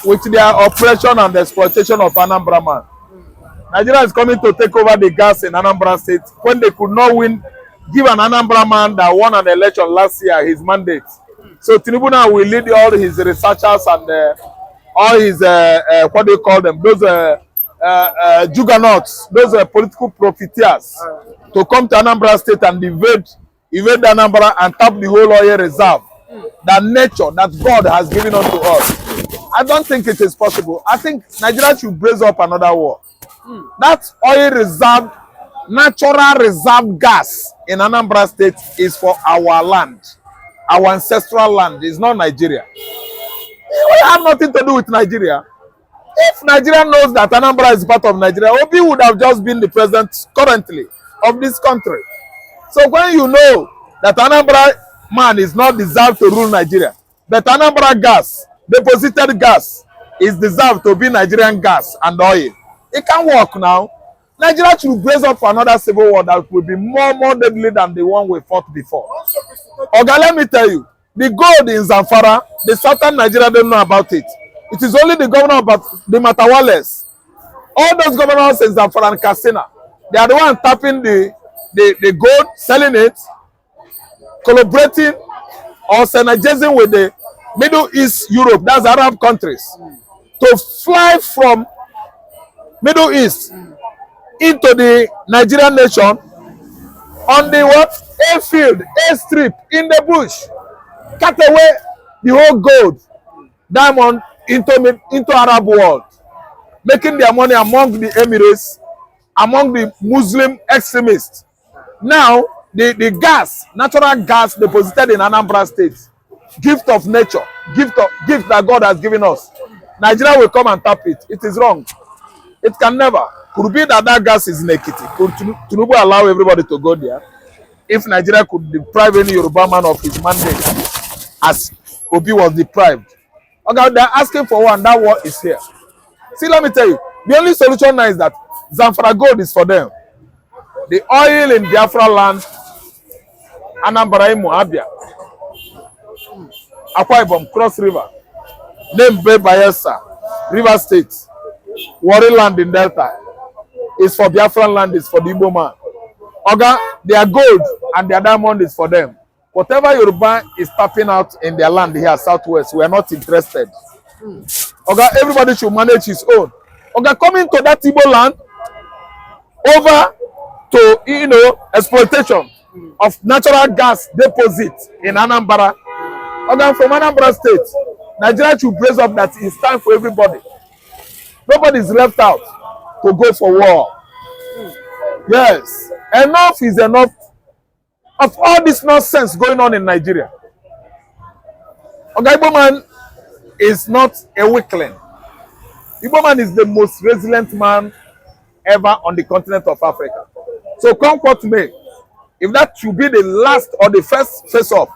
with their oppression and the exploitation of Anambra man. Nigeria is coming to take over the gas in Anambra State when they could not win, give an Anambra man that won an election last year his mandate. So Tinubu now will lead all his researchers and all his, what do you call them, those juggernauts, those political profiteers to come to Anambra State and invade Anambra and tap the whole oil reserve, that nature that God has given unto us. I don't think it is possible. I think Nigeria should brace up another war. That oil reserve, natural reserve gas in Anambra State is for our land, our ancestral land. It's not Nigeria. We have nothing to do with Nigeria. If Nigeria knows that Anambra is part of Nigeria, Obi would have just been the president currently of this country. So when you know that Anambra man is not deserved to rule Nigeria, but Anambra gas, deposited gas, is deserved to be Nigerian gas and oil, it can work now. Nigeria should brace up for another civil war that will be more deadly than the one we fought before. Okay, let me tell you, the gold in Zamfara, the southern Nigeria don't know about it. It is only the governor of the Matawales. All those governors in Zamfara and Katsina, they are the ones tapping the gold, selling it, collaborating or synergizing with the Middle East Europe, that's Arab countries, to fly from Middle East into the Nigerian nation on the what? Airfield, airstrip, in the bush, cut away the whole gold, diamond into Arab world, making their money among the Emirates, among the Muslim extremists. Now, the gas, natural gas deposited in Anambra State, gift of nature, gift that God has given us. Nigeria will come and tap it. It is wrong. It can never. Could be that gas is in Ekiti. Could Tinubu allow everybody to go there? If Nigeria could deprive any Yoruba man of his mandate, as Obi was deprived. Okay, they're asking for one. That war is here. See, let me tell you, the only solution now is that Zamfara gold is for them. The oil in Biafra land, Anambra, Abia, Akwa Ibom, Cross River, Nembe, Bayelsa, River State, Warri land in Delta, is for Biafran land, is for the Igbo man. Okay, their gold and their diamond is for them. Whatever Yoruba is tapping out in their land here, Southwest, we are not interested. Okay, everybody should manage his own. Okay, coming to that Igbo land, over to, exploitation of natural gas deposit in Anambra. Okay, from Anambra State, Nigeria should brace up that it's time for everybody. Nobody is left out to go for war. Yes, enough is enough of all this nonsense going on in Nigeria. Igbo man is not a weakling. Igbo man is the most resilient man ever on the continent of Africa. So come what may, if that should be the last or the first face-off,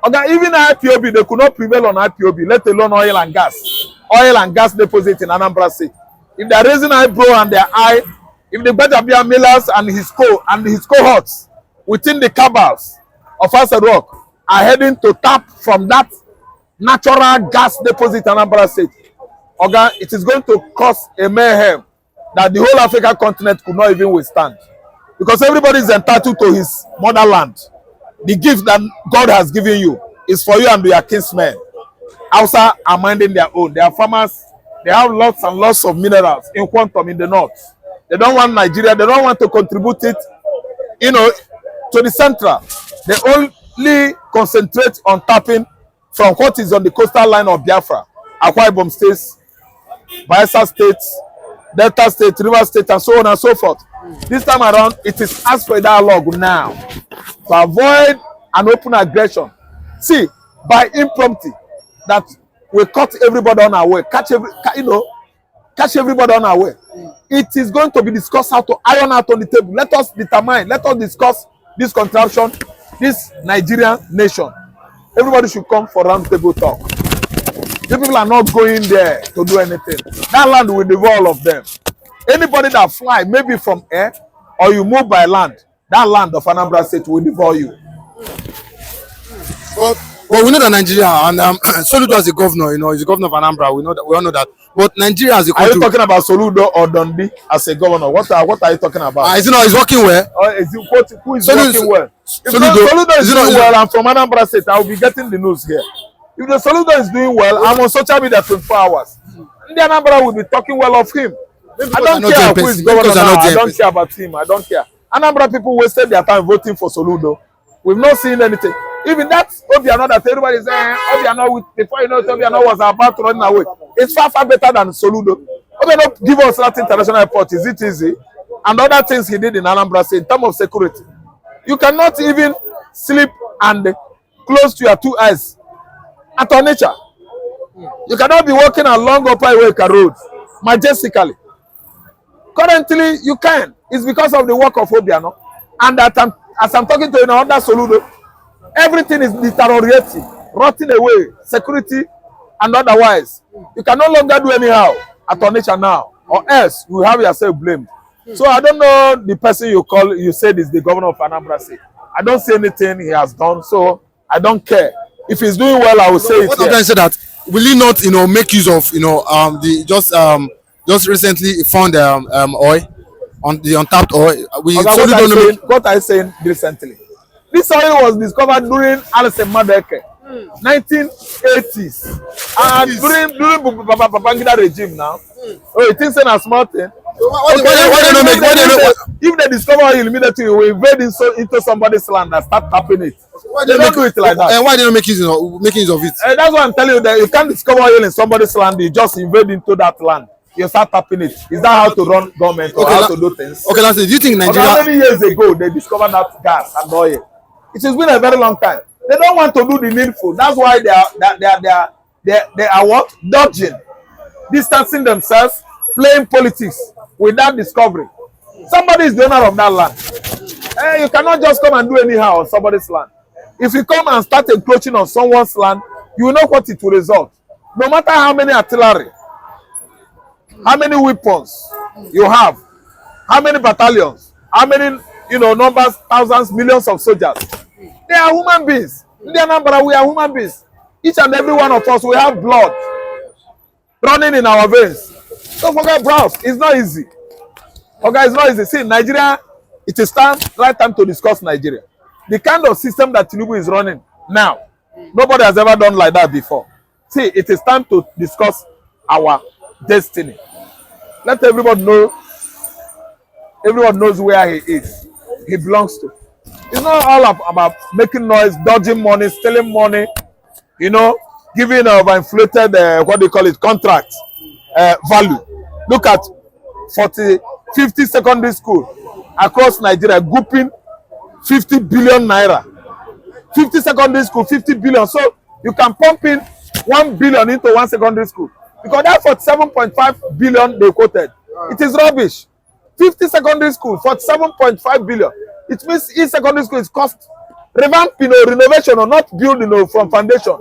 even IPOB, they could not prevail on IPOB, let alone oil and gas deposit in Anambra State. If they are raising eyebrow and their eye, if the Bajabia Millers and his cohorts within the cabals of Rock are heading to tap from that natural gas deposit in Anambra State, it is going to cause a mayhem that the whole African continent could not even withstand. Because everybody is entitled to his motherland. The gift that God has given you is for you and your kinsmen. Hausa are minding their own. They are farmers. They have lots and lots of minerals in quantum in the north. They don't want Nigeria. They don't want to contribute it, to the central. They only concentrate on tapping from what is on the coastal line of Biafra, Akwa Ibom states, Bayelsa states, Delta State, River State, and so on and so forth. This time around, it is asked for a dialogue now to avoid an open aggression. See, by impromptu, that we cut everybody on our way, catch everybody on our way. It is going to be discussed how to iron out on the table. Let us discuss this contraption, this Nigerian nation. Everybody should come for round table talk. The people are not going there to do anything. That land will devour all of them. Anybody that fly, maybe from air, or you move by land, that land of Anambra State will devour you. But Well, we know that Nigeria and Soludo as a governor, you know, he's the governor of Anambra. We know that. We all know that. But Nigeria as a country. Are you talking about Soludo or Dundee as a governor? What are you talking about? Is it not? He's working well. Who is working well? If Soludo is doing well, I'm from Anambra State. I will be getting the news here. If the Soludo is doing well, I'm on social media 24 hours. The Anambra will be talking well of him. I don't care who is governor now. I don't care about him. I don't care. Anambra people wasted their time voting for Soludo. We've not seen anything. Even that Obiano that everybody is saying, Obiano, before you know, Obiano was about to run away. It's far, far better than Soludo. Obiano give us that international airport. Is it easy? And other things he did in Anambra State in terms of security. You cannot even sleep and close to your two eyes at our nature. You cannot be walking along Upper Iweka Road majestically. Currently, you can. It's because of the work of Obiano. And that as I'm talking to you now, under Soludo, everything is deteriorating, rotting away, security and otherwise. You can no longer do anyhow at our nature now, or else you have yourself blamed. So I don't know the person you said is the governor of Anambra State. I don't see anything he has done, so I don't care. If he's doing well, I will say it. What I'm trying to say that will he not, make use of, the just recently found oil on the untapped oil. What I saying recently. This oil was discovered during Alison Madeke, 1980s, and during Babangida regime now. Oh, you think it's a small thing? If they discover oil immediately, we invade into somebody's land and start tapping it. They don't do it like that. And why they don't make use of it? That's why I'm telling you that you can't discover oil in somebody's land. You just invade into that land. You start tapping it. Is that how to run government or how to do things? Okay, lastly, do you think Nigeria? How many years ago they discovered that gas and oil? It has been a very long time. They don't want to do the needful. That's why they are what? Dodging, distancing themselves, playing politics without discovery. Somebody is the owner of that land. You cannot just come and do anyhow on somebody's land. If you come and start encroaching on someone's land, you will know what it will result. No matter how many artillery, how many weapons you have, how many battalions, how many numbers, thousands, millions of soldiers. They are human beings. In the Anambra, we are human beings. Each and every one of us, we have blood running in our veins. Don't forget, bros, it's not easy. Okay, it's not easy. See, Nigeria, it is right time to discuss Nigeria. The kind of system that Tinubu is running now, nobody has ever done like that before. See, it is time to discuss our destiny. Let everybody know. Everyone knows where he is. He belongs to. It's not all about making noise, dodging money, stealing money, giving overinflated, what do you call it, contract value. Look at 50 secondary school across Nigeria, grouping 50 billion naira. 50 secondary school, 50 billion. So you can pump in 1 billion into one secondary school. Because that 47.5 billion they quoted, it is rubbish. 50 secondary school, 47.5 billion. It means each secondary school is cost revamping or renovation or not building from foundation.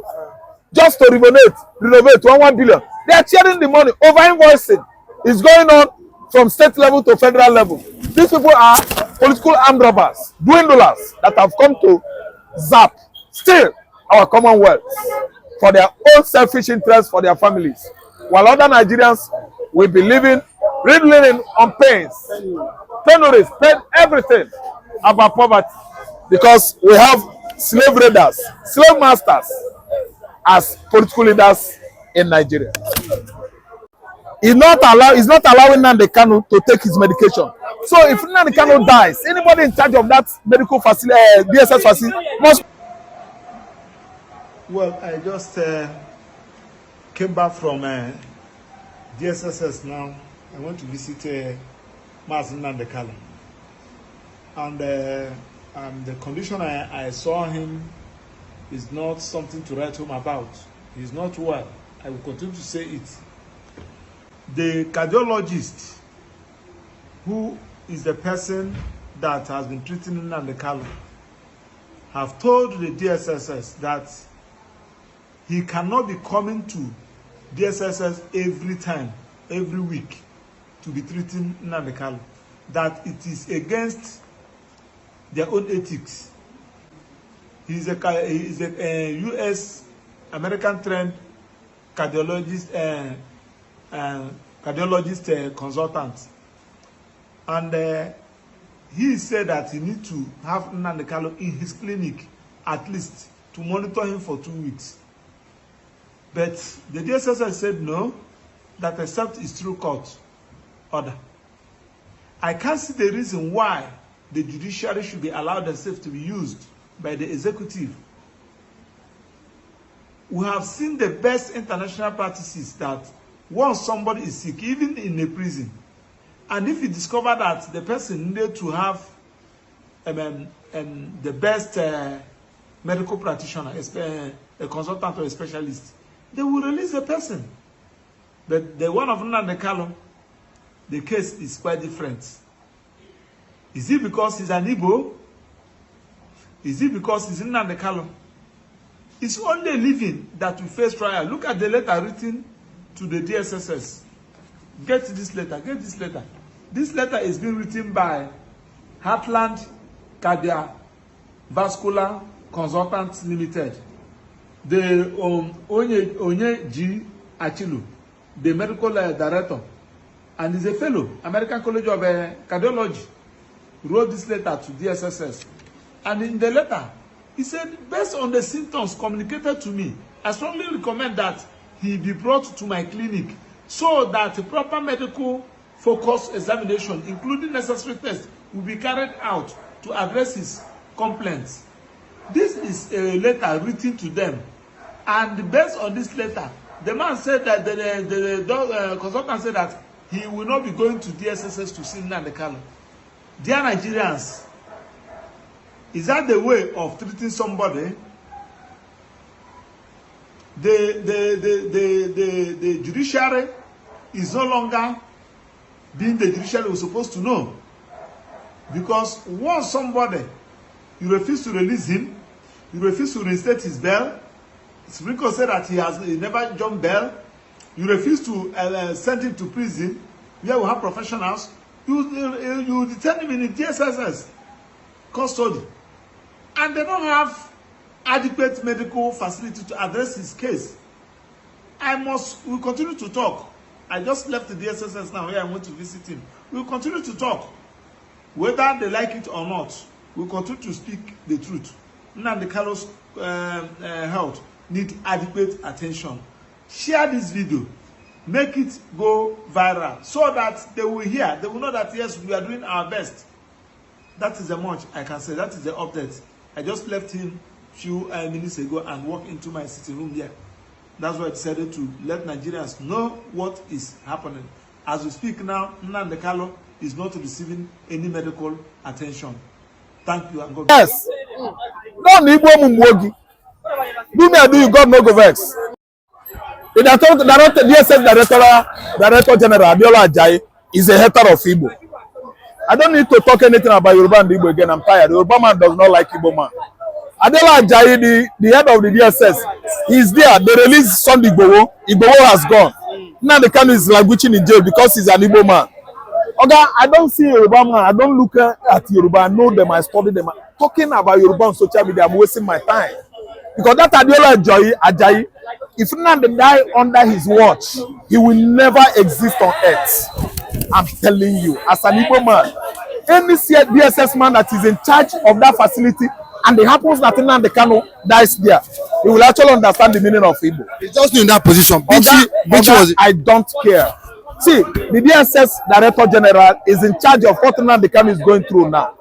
Just to renovate 1 billion. They are sharing the money. Over invoicing is going on from state level to federal level. These people are political armed robbers, dwindlers that have come to zap, steal our commonwealth for their own selfish interests for their families. While other Nigerians will be living, riddling on pains, penuries, everything about poverty, because we have slave raiders, slave masters as political leaders in Nigeria. He's not allowing Nnamdi Kanu to take his medication. So if Nnamdi Kanu dies, anybody in charge of that medical facility, DSS facility, must. Well, I just came back from DSSS now. I went to visit Mazi Nnamdi Kanu. And the condition I saw him is not something to write home about. He's not well. I will continue to say it. The cardiologist, who is the person that has been treating Nnamdi Kanu, have told the DSSS that he cannot be coming to DSSS every week to be treating Nnamdi Kanu. That it is against their own ethics. He's a U.S. American trained cardiologist consultant, and he said that he need to have Nnamdi Kanu in his clinic at least to monitor him for 2 weeks. But the DSS said no, that except is through court order. I can't see the reason why the judiciary should be allowed themselves to be used by the executive. We have seen the best international practices that once somebody is sick, even in a prison, and if you discover that the person needed to have the best medical practitioner, a consultant or a specialist, they will release the person. But the one of Nnamdi Kanu, the case is quite different. Is it because he's an Igbo? Is it because he's Nnamdi Kanu? It's only living that we face trial. Look at the letter written to the DSSS. Get this letter. Get this letter. This letter is being written by Heartland Cardiovascular Consultants Limited. The Onye G. Achilu, the medical director, and is a fellow, American College of Cardiology, wrote this letter to DSSS. And in the letter, he said, based on the symptoms communicated to me, I strongly recommend that he be brought to my clinic so that a proper medical focus examination, including necessary tests, will be carried out to address his complaints. This is a letter written to them. And based on this letter, the man said that the consultant said that he will not be going to DSSS to see Nnamdi Kanu. Dear Nigerians, is that the way of treating somebody? The judiciary is no longer being the judiciary we're supposed to know. Because once somebody, you refuse to release him, you refuse to reinstate his bail, Supreme Court said that he never jumped bail, you refuse to send him to prison, where we have professionals, you detain him in the DSSS custody. And they don't have adequate medical facility to address his case. We continue to talk. I just left the DSSS now, where I went to visit him. We'll continue to talk. Whether they like it or not, we'll continue to speak the truth. Nnamdi Kanu's health need adequate attention. Share this video. Make it go viral so that they will hear. They will know that, yes, we are doing our best. That is the much I can say. That is the update. I just left him a few minutes ago and walked into my sitting room there. That's why I decided to let Nigerians know what is happening. As we speak now, Nnamdi Kanu is not receiving any medical attention. Thank you and God bless. Yes. No Igbo mumwogi. Do me I do you, God no go vex. The DSS Director General Abiola Ajayi is a hater of Igbo. I don't need to talk anything about Yoruba and Igbo again. I'm tired. Yoruba man does not like Igbo man. Abiola Ajayi, the head of the DSS, he's there. They released Sunday Igbo. Igbo has gone. Now the Kanu is languishing in jail because he's an Igbo man. Okay, I don't see Yoruba man. I don't look at Yoruba. I know them. I study them. Talking about Yoruba on social media, I'm wasting my time. Because that Abiola Ajayi, if Nnamdi die under his watch, he will never exist on earth. I'm telling you, as an Igbo man, any DSS man that is in charge of that facility, and it happens that Nnamdi Kanu dies there, he will actually understand the meaning of Igbo. He's just in that position. I don't care. See, the DSS Director General is in charge of what Nnamdi Kanu is going through now.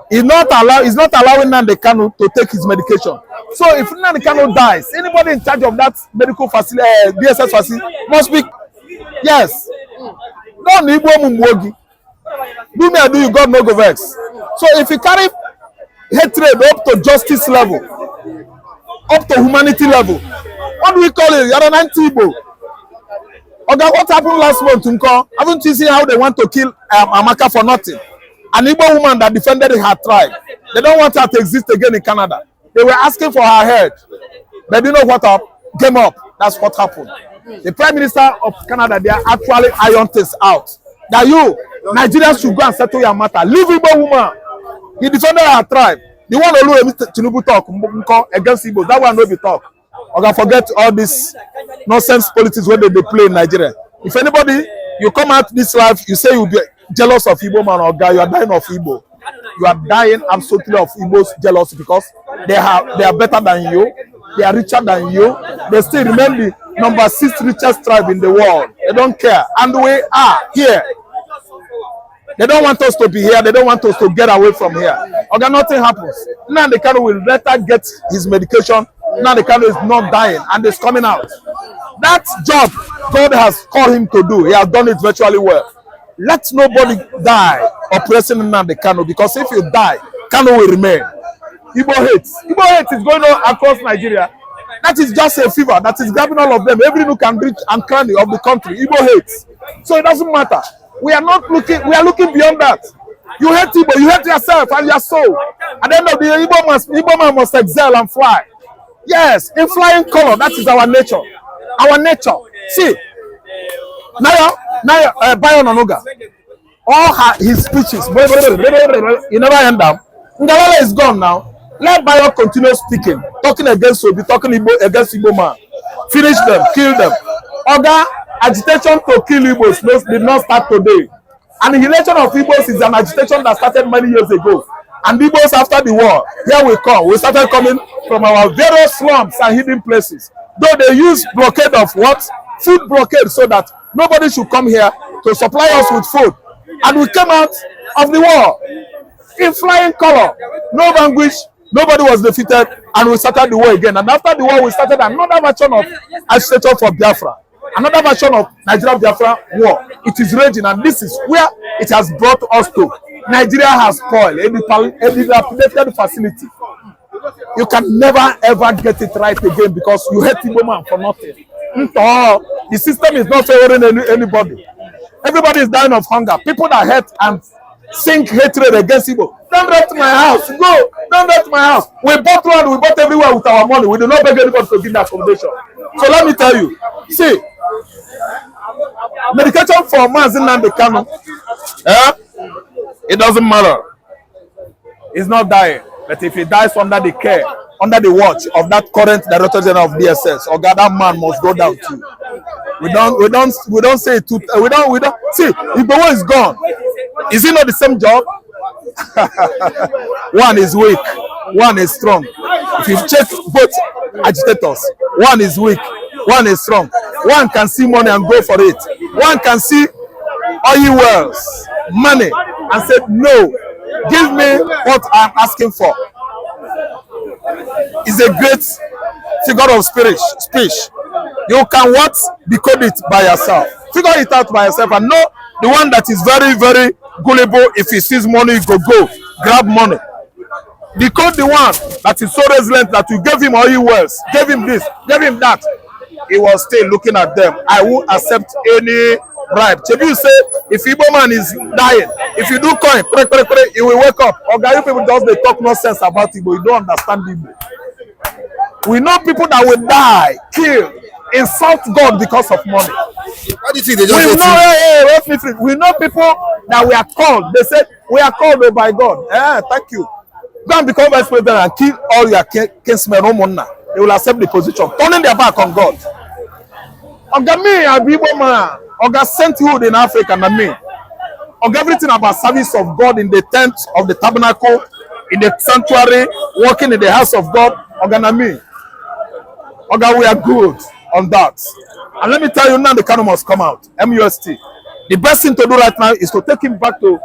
He's not allowing Nnamdi Kanu to take his medication. So if Nnamdi Kanu dies, anybody in charge of that medical facility, DSS facility, must be, yes. No Igbo mumwogi. Do me I do you, God no go vex. So if you carry hatred up to justice level, up to humanity level, what do we call it? You're an anti-Igbo. Okay, what happened last month, Nko? Haven't you seen how they want to kill Amaka for nothing? An Igbo woman that defended her tribe. They don't want her to exist again in Canada. They were asking for her head. But you know what came up? That's what happened. The Prime Minister of Canada, they are actually iron things out. That you, Nigerians should go and settle your matter. Leave Igbo woman. He defended her tribe. The one Olu Tinubu talk against Igbo, that one no be talk. Oga, forget all this nonsense politics where they play in Nigeria. If anybody, you come out this life, you say you be jealous of Igbo man, Oga, you are dying of Igbo. You are dying absolutely of Igbo's jealousy because they are better than you, they are richer than you, they still remain the number 6 richest tribe in the world. They don't care. And we are here. They don't want us to be here. They don't want us to get away from here. Okay, nothing happens. Now the Kanu will later get his medication. Now the Kanu is not dying and is coming out. That job God has called him to do, he has done it virtually well. Let nobody die oppressing Nnamdi Kanu, because if you die, Kanu will remain. Igbo hate. Igbo hate is going on across Nigeria. That is just a fever that is grabbing all of them. Every nook and reach and cranny of the country. Igbo hate. So it doesn't matter. We are not looking, we are looking beyond that. You hate Igbo, you hate yourself and your soul. At the end of the day, Igbo man must excel and fly. Yes, in flying color, that is our nature. Our nature. See, now, Bayon Onuga, all his speeches, he never end up. Ngawala is gone now. Let Bayon continue speaking, talking against Obi, talking against Igbo man. Finish them, kill them. Oga, agitation to kill Igbos did not start today. Annihilation of Igbos is an agitation that started many years ago. And Igbos after the war, here we come. We started coming from our various slums and hidden places. Though they use blockade of what? Food blockade, so that nobody should come here to supply us with food. And we came out of the war in flying color. No vanquish, nobody was defeated, and we started the war again. And after the war, we started another version of agitation for Biafra. Another version of Nigeria Biafra war. It is raging, and this is where it has brought us to. Nigeria has spoiled a dilapidated facility. You can never ever get it right again because you hate Igbo man for nothing. The system is not favoring anybody. Everybody is dying of hunger. People that hate and sink hatred against Igbo. Don't rent my house. Go. Don't rent my house. We bought land. We bought everywhere with our money. We do not beg anybody to give the accommodation. So let me tell you. See, medication for Nnamdi Kanu, it doesn't matter. He's not dying. But if he dies under the care, under the watch of that current director general of DSS, or that man must go down too. We don't say it too. We don't see. Igbo is gone. Is it not the same job? One is weak, one is strong. If you check both agitators, one is weak, one is strong. One can see money and go for it. One can see oil wells, money, and say, no, give me what I'm asking for. It's a great figure of speech. You can what? Decode it by yourself. Figure it out by yourself and know the one that is very, very gullible. If he sees money, go grab money. Decode the one that is so resilient that you gave him oil wells, gave him this, gave him that. He was still looking at them. I won't accept any bribe. Chebi say, if Igbo man is dying, if you do coin, he will wake up. Okay, you people just they talk nonsense about Igbo. You don't understand Igbo. We know people that will die, kill, insult God because of money. What do you think they just we know people that we are called. They said we are called by God. Thank you. Go and become vice president and kill all your kinsmen. They will accept the position, turning their back on God. Oga me, I be Igbo man. Oga sainthood in Africa, and me. Oga everything about service of God in the tent of the tabernacle, in the sanctuary, working in the house of God. Oga na me. Oga, we are good on that. And let me tell you now, the Kanu must come out. MUST. The best thing to do right now is to take him back to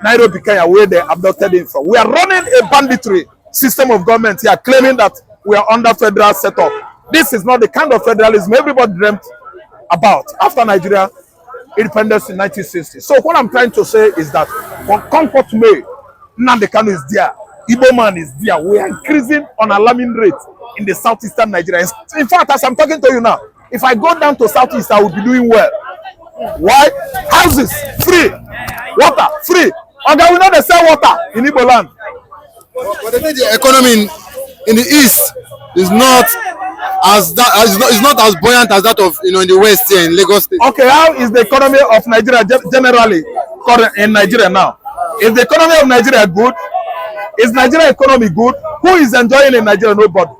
Nairobi, Kenya, where they abducted him from. We are running a banditry system of government here, claiming that we are under federal setup. This is not the kind of federalism everybody dreamt about after Nigeria independence in 1960. So what I'm trying to say is that from comfort May, Nnamdi Kanu is there. Igbo man is there. We are increasing on alarming rate in the southeastern Nigeria. In fact, as I'm talking to you now, if I go down to southeast, I will be doing well. Why? Houses free, water free. Okay, we know they sell water in Igbo land. But the economy in the east is not as not as buoyant as that of in the west here in Lagos State. Okay, how is the economy of Nigeria generally in Nigeria now? Is the economy of Nigeria good? Is Nigerian economy good? Who is enjoying in Nigeria? Nobody.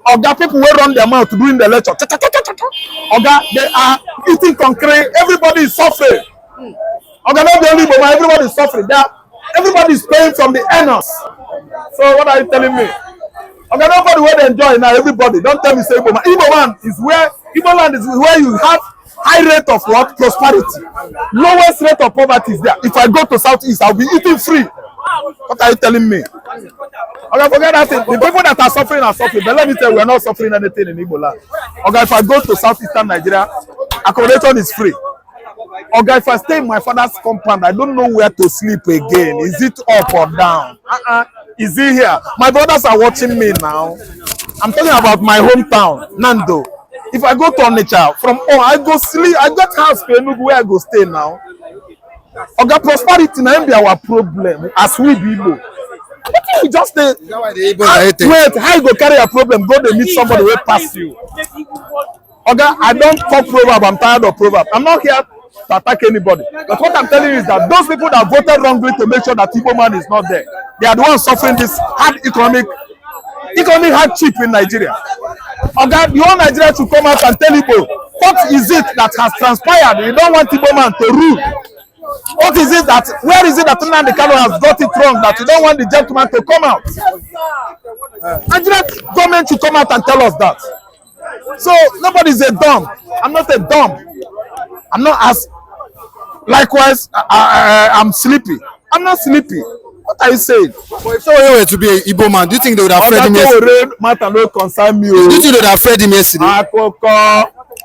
Oga, people will run their mouth doing the lecture. Oga, they are eating concrete. Everybody is suffering. Oga, not the only Igbo, everybody is suffering. Everybody is paying from the earners. So what are you telling me? Oga, nobody will enjoy now. Everybody, don't tell me say Igbo man. Igbo land is where you have high rate of what? Prosperity. Lowest rate of poverty is there. If I go to Southeast, I'll be eating free. What are you telling me? Okay, forget that thing. The people that are suffering, but let me tell you, we're not suffering anything in Igbo land. Okay, if I go to Southeastern Nigeria, accommodation is free. Okay, if I stay in my father's compound, I don't know where to sleep again. Is it up or down? Is it here? My brothers are watching me now. I'm talking about my hometown, Nando. If I go to Onitsha, from I go sleep. I got house for Enugu where I go stay now. Okay, prosperity now be our problem as we be Igbo. You just wait, how you go carry a problem? Go to meet somebody who pass you. Okay, I don't talk proverb. I'm tired of proverb. I'm not here to attack anybody. But what I'm telling you is that those people that voted wrongly to make sure that Igbo man is not there, they are the ones suffering this hard economic hardship in Nigeria. Okay, the whole Nigeria should come out and tell Igbo what is it that has transpired. You don't want Igbo man to rule. What is it that, where is it that Nnamdi Kanu has got it wrong that you don't want the gentleman to come out? Nigerian government should come out and tell us that. So nobody is a dumb. I'm not a dumb. I'm not as, likewise, I'm sleepy. I'm not sleepy. What are you saying? But if someone were to be an Igbo man, do you think they would have fed him yesterday? Matter no concern me. Do you think they would have fed him yesterday?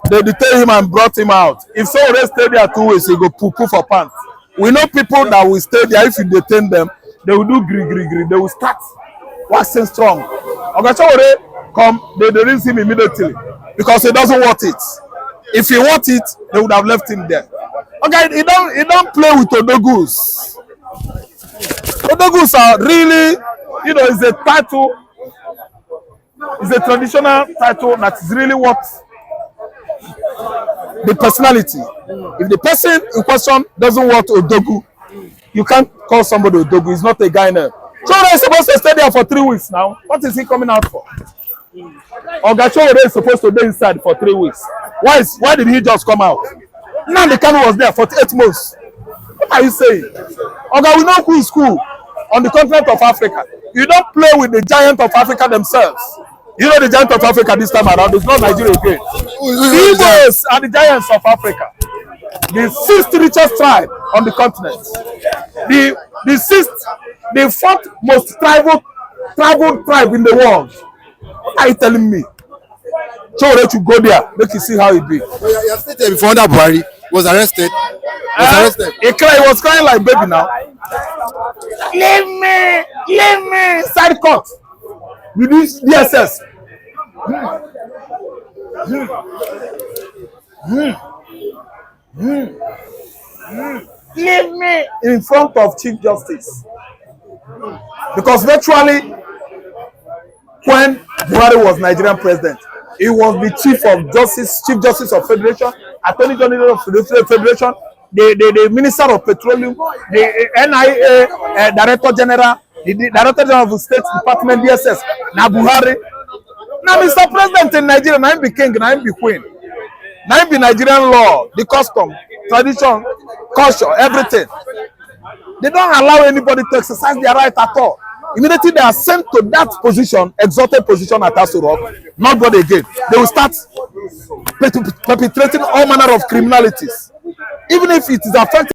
They detained him and brought him out. If someone stayed there 2 weeks, he go poo for pants. We know people that will stay there. If you detain them, they will do gree. They will start waxing strong. Ogachawore come, they release him immediately because he doesn't want it. If he want it, they would have left him there. Okay, he don't play with Odogus. Odogus are really, it's a title. It's a traditional title that is really what the personality. If the person in question doesn't want Odogu, you can't call somebody Odogu. He's not a guy now. Chore is supposed to stay there for 3 weeks now. What is he coming out for? Ogachore is supposed to be inside for 3 weeks. Why did he just come out? Nnamdi Kanu was there for 8 months. What are you saying? Oga, we know who is who on the continent of Africa. You don't play with the giant of Africa themselves. You know the giant of Africa this time around. It's not Nigeria again. The Igbos are the giants of Africa. The 6th richest tribe on the continent. The 4th most traveled tribe in the world. What are you telling me? So let you go there, make you see how it be. You have stated before that Buhari was arrested. He was crying like baby now. Leave me, side cut. With this DSS. Leave me in front of Chief Justice. Because virtually, when Buhari was Nigerian president, he was the Chief Justice of Federation, Attorney General of the Federation, the Minister of Petroleum, the NIA Director General, the Director General of the State Department, DSS, na Buhari. Now, Mr. President in Nigeria, now him be king, now him be queen. Now him be Nigerian law, the custom, tradition, culture, everything. They don't allow anybody to exercise their right at all. Immediately they are sent to that position, exalted position at Aso Rock, not God again. They will start perpetrating all manner of criminalities. Even if it is affecting